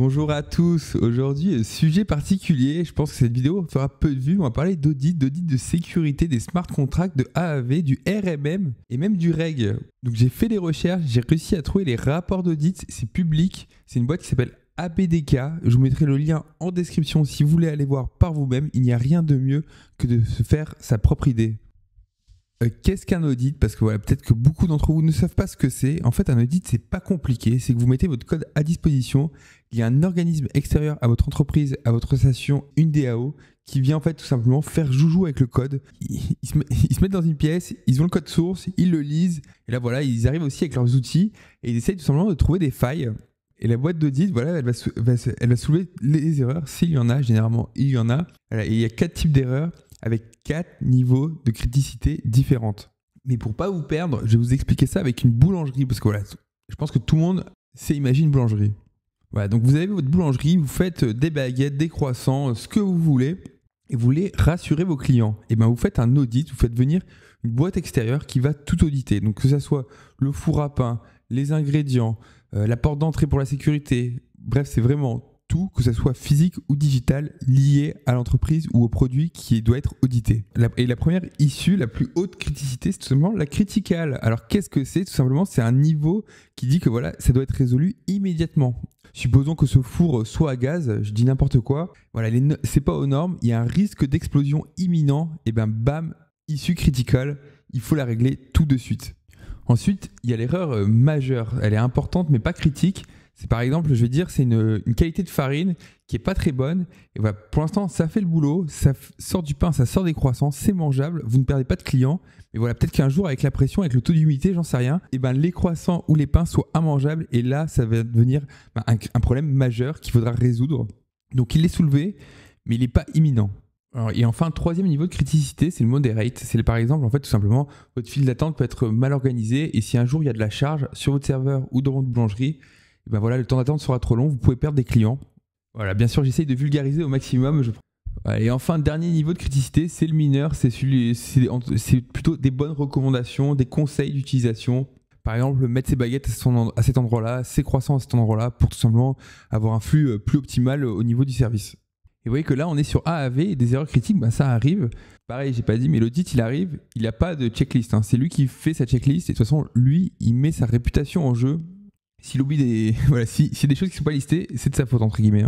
Bonjour à tous, aujourd'hui sujet particulier, je pense que cette vidéo fera peu de vues, on va parler d'audit de sécurité des smart contracts, de AAV, du RMM et même du REG. Donc j'ai fait des recherches, j'ai réussi à trouver les rapports d'audit, c'est public, c'est une boîte qui s'appelle ABDK, je vous mettrai le lien en description si vous voulez aller voir par vous-même, il n'y a rien de mieux que de se faire sa propre idée. Qu'est-ce qu'un audit? Parce que voilà, peut-être que beaucoup d'entre vous ne savent pas ce que c'est. En fait, un audit, c'est pas compliqué. C'est que vous mettez votre code à disposition. Il y a un organisme extérieur à votre entreprise, à votre association, une DAO, qui vient en fait tout simplement faire joujou avec le code. Ils se mettent dans une pièce, ils ont le code source, ils le lisent. Et là, voilà, ils arrivent aussi avec leurs outils et ils essayent tout simplement de trouver des failles. Et la boîte d'audit, voilà, elle va soulever les erreurs. S'il y en a, généralement, il y en a. Voilà, et il y a 4 types d'erreurs avec 4 niveaux de criticité différentes. Mais pour pas vous perdre, je vais vous expliquer ça avec une boulangerie, parce que voilà, je pense que tout le monde sait imaginer une boulangerie. Voilà, donc vous avez votre boulangerie, vous faites des baguettes, des croissants, ce que vous voulez, et vous voulez rassurer vos clients. Et bien vous faites un audit, vous faites venir une boîte extérieure qui va tout auditer. Donc que ça soit le four à pain, les ingrédients, la porte d'entrée pour la sécurité, bref, c'est vraiment tout, que ce soit physique ou digital, lié à l'entreprise ou au produit qui doit être audité. Et la première issue, la plus haute criticité, c'est tout simplement la critical. Alors qu'est-ce que c'est? Tout simplement, c'est un niveau qui dit que voilà, ça doit être résolu immédiatement. Supposons que ce four soit à gaz, je dis n'importe quoi, voilà, c'est pas aux normes, il y a un risque d'explosion imminent, et ben bam, issue critical, il faut la régler tout de suite. Ensuite, il y a l'erreur majeure, elle est importante mais pas critique. C'est par exemple, je vais dire, c'est une qualité de farine qui est pas très bonne. Et voilà, pour l'instant, ça fait le boulot, ça sort du pain, ça sort des croissants, c'est mangeable, vous ne perdez pas de clients. Mais voilà, peut-être qu'un jour, avec la pression, avec le taux d'humidité, j'en sais rien, et ben les croissants ou les pains soient immangeables. Et là, ça va devenir un problème majeur qu'il faudra résoudre. Donc, il est soulevé, mais il n'est pas imminent. Alors, et enfin, troisième niveau de criticité, c'est le moderate. C'est par exemple, en fait, tout simplement, votre file d'attente peut être mal organisée. Et si un jour, il y a de la charge sur votre serveur ou dans votre boulangerie, ben voilà, le temps d'attente sera trop long, vous pouvez perdre des clients. Voilà, bien sûr, j'essaye de vulgariser au maximum. Et enfin, dernier niveau de criticité, c'est le mineur. C'est plutôt des bonnes recommandations, des conseils d'utilisation. Par exemple, mettre ses baguettes à cet endroit-là, ses croissants à cet endroit-là, pour tout simplement avoir un flux plus optimal au niveau du service. Et vous voyez que là, on est sur AAV et des erreurs critiques, ben ça arrive. Pareil, j'ai pas dit, mais l'audit, il arrive, il n'a pas de checklist. C'est lui qui fait sa checklist et de toute façon, lui, il met sa réputation en jeu. S'il oublie voilà, s'il y a des choses qui ne sont pas listées, c'est de sa faute, entre guillemets.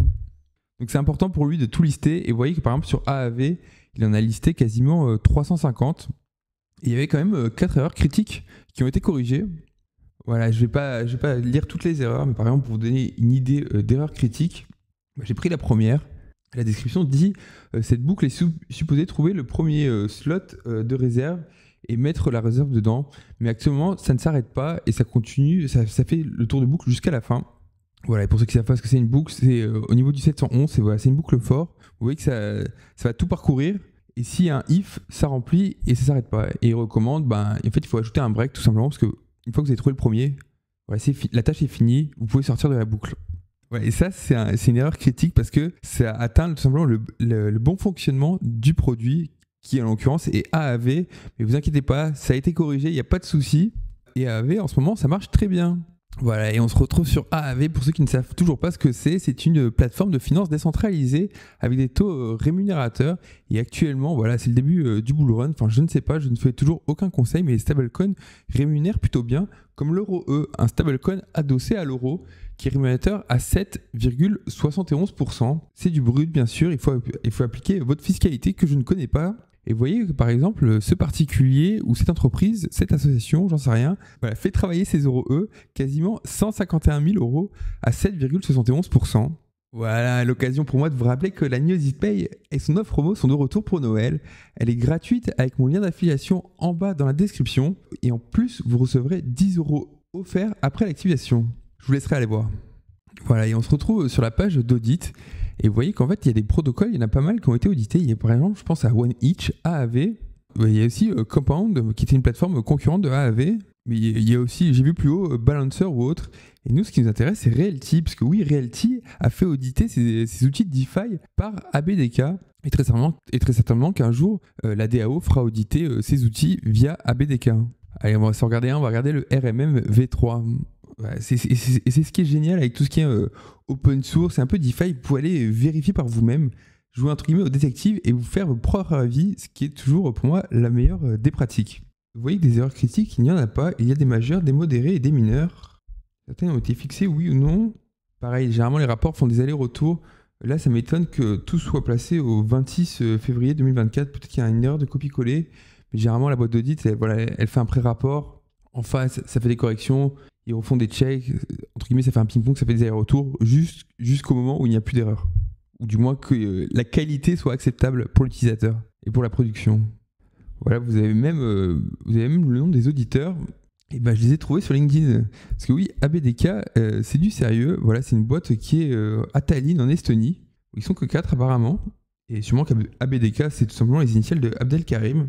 Donc c'est important pour lui de tout lister. Et vous voyez que par exemple sur AAV, il en a listé quasiment 350. Et il y avait quand même 4 erreurs critiques qui ont été corrigées. Voilà, je vais pas lire toutes les erreurs, mais par exemple pour vous donner une idée d'erreur critique, j'ai pris la première. La description dit cette boucle est supposée trouver le premier slot de réserve et mettre la réserve dedans. Mais actuellement, ça ne s'arrête pas et ça continue, ça fait le tour de boucle jusqu'à la fin. Voilà, et pour ceux qui savent pas ce que c'est une boucle, c'est au niveau du 711, c'est une boucle for. Vous voyez que ça va tout parcourir. Et s'il y a un if, ça remplit et ça ne s'arrête pas. Et il recommande, en fait, il faut ajouter un break tout simplement parce qu'une fois que vous avez trouvé le premier, voilà, la tâche est finie, vous pouvez sortir de la boucle. Ouais, et ça, c'est une erreur critique parce que ça atteint tout simplement le bon fonctionnement du produit qui, en l'occurrence, est AAV. Mais vous inquiétez pas, ça a été corrigé, il n'y a pas de souci. Et AAV, en ce moment, ça marche très bien. Voilà, et on se retrouve sur AAV. Pour ceux qui ne savent toujours pas ce que c'est une plateforme de finance décentralisée avec des taux rémunérateurs. Et actuellement, voilà, c'est le début du bull run. Enfin, je ne sais pas, je ne fais toujours aucun conseil, mais les stablecoins rémunèrent plutôt bien, comme l'euro E, un stablecoin adossé à l'euro qui est rémunérateur à 7,71%. C'est du brut, bien sûr. Il faut appliquer votre fiscalité que je ne connais pas. Et vous voyez que par exemple, ce particulier ou cette entreprise, cette association, j'en sais rien, voilà, fait travailler ses euros E quasiment 151 000 euros à 7,71%. Voilà, l'occasion pour moi de vous rappeler que la News Pay et son offre promo sont de retour pour Noël. Elle est gratuite avec mon lien d'affiliation en bas dans la description. Et en plus, vous recevrez 10 euros offerts après l'activation. Je vous laisserai aller voir. Voilà, et on se retrouve sur la page d'audit. Et vous voyez qu'en fait, il y a des protocoles, il y en a pas mal qui ont été audités. Il y a par exemple, je pense à OneEach, AAV. Il y a aussi Compound, qui était une plateforme concurrente de AAV. Mais il y a aussi, j'ai vu plus haut, Balancer ou autre. Et nous, ce qui nous intéresse, c'est Realty. Parce que oui, Realty a fait auditer ces outils de DeFi par ABDK. Et très certainement qu'un jour, la DAO fera auditer ces outils via ABDK. Allez, on va se regarder on va regarder le RMM V3. Ouais, et c'est ce qui est génial avec tout ce qui est open source, c'est un peu DeFi, vous pouvez aller vérifier par vous-même, jouer entre guillemets au détective et vous faire votre propre avis, ce qui est toujours pour moi la meilleure des pratiques. Vous voyez que des erreurs critiques, il n'y en a pas, il y a des majeurs, des modérés et des mineurs. Certaines ont été fixées, oui ou non. Pareil, généralement les rapports font des allers-retours. Là, ça m'étonne que tout soit placé au 26 février 2024. Peut-être qu'il y a une erreur de copier-coller, mais généralement la boîte d'audit, elle fait un pré-rapport. En face, ça fait des corrections. Ils refont des checks, entre guillemets, ça fait un ping-pong, ça fait des allers-retours jusqu'au moment où il n'y a plus d'erreur. Ou du moins que la qualité soit acceptable pour l'utilisateur et pour la production. Voilà, vous avez même le nom des auditeurs. Et ben, je les ai trouvés sur LinkedIn. Parce que oui, ABDK, c'est du sérieux. Voilà, c'est une boîte qui est à Tallinn, en Estonie. Ils sont que 4 apparemment. Et sûrement qu'ABDK, c'est tout simplement les initiales de Abdelkarim.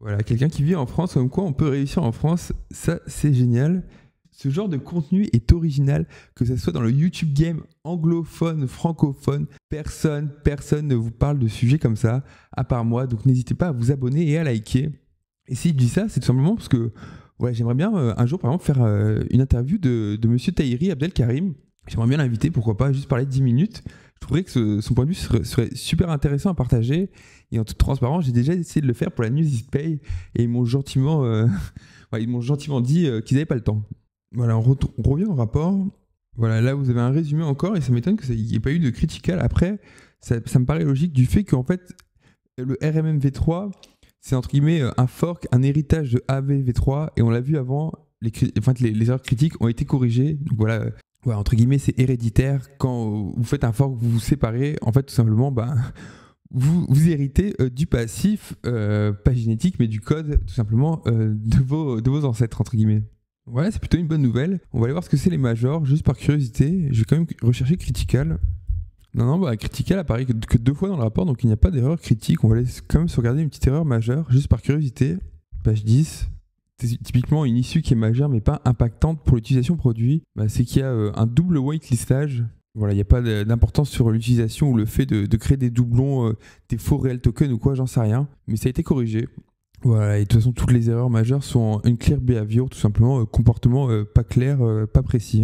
Voilà, quelqu'un qui vit en France, comme quoi on peut réussir en France, ça c'est génial. Ce genre de contenu est original, que ce soit dans le YouTube game anglophone, francophone, personne ne vous parle de sujets comme ça, à part moi, donc n'hésitez pas à vous abonner et à liker. Et si je dis ça, c'est tout simplement parce que ouais, j'aimerais bien un jour par exemple faire une interview de Monsieur Tahiri Abdelkarim. J'aimerais bien l'inviter, pourquoi pas, juste parler 10 minutes. Je trouverais que son point de vue serait super intéressant à partager. Et en toute transparence, j'ai déjà essayé de le faire pour la News is Pay et ils m'ont gentiment dit qu'ils n'avaient pas le temps. Voilà, on revient au rapport. Voilà, là vous avez un résumé encore et ça m'étonne qu'il n'y ait pas eu de critical. Après, ça me paraît logique du fait qu'en fait, le RMM V3, c'est entre guillemets un fork, un héritage de AV V3 et on l'a vu avant, les erreurs critiques ont été corrigées. Donc voilà, entre guillemets, c'est héréditaire. Quand vous faites un fork, vous vous séparez, en fait, tout simplement, vous héritez du passif, pas génétique, mais du code, tout simplement, de vos ancêtres, entre guillemets. Voilà, c'est plutôt une bonne nouvelle. On va aller voir ce que c'est les majors, juste par curiosité. Je vais quand même rechercher Critical. Non, Critical apparaît que 2 fois dans le rapport, donc il n'y a pas d'erreur critique. On va aller quand même sauvegarder une petite erreur majeure, juste par curiosité. Page 10. C'est typiquement une issue qui est majeure, mais pas impactante pour l'utilisation produit. C'est qu'il y a un double whitelistage. Voilà, il n'y a pas d'importance sur l'utilisation ou le fait de créer des doublons, des faux réels tokens ou quoi, j'en sais rien. Mais ça a été corrigé. Voilà, et de toute façon, toutes les erreurs majeures sont unclear behavior, tout simplement, comportement pas clair, pas précis.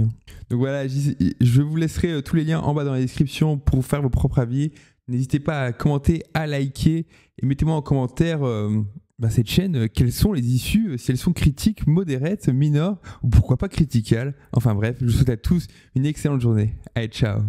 Donc voilà, je vous laisserai tous les liens en bas dans la description pour faire vos propres avis. N'hésitez pas à commenter, à liker et mettez-moi en commentaire cette chaîne, quelles sont les issues, si elles sont critiques, modérates, mineures ou pourquoi pas criticales. Enfin bref, je vous souhaite à tous une excellente journée. Allez, ciao!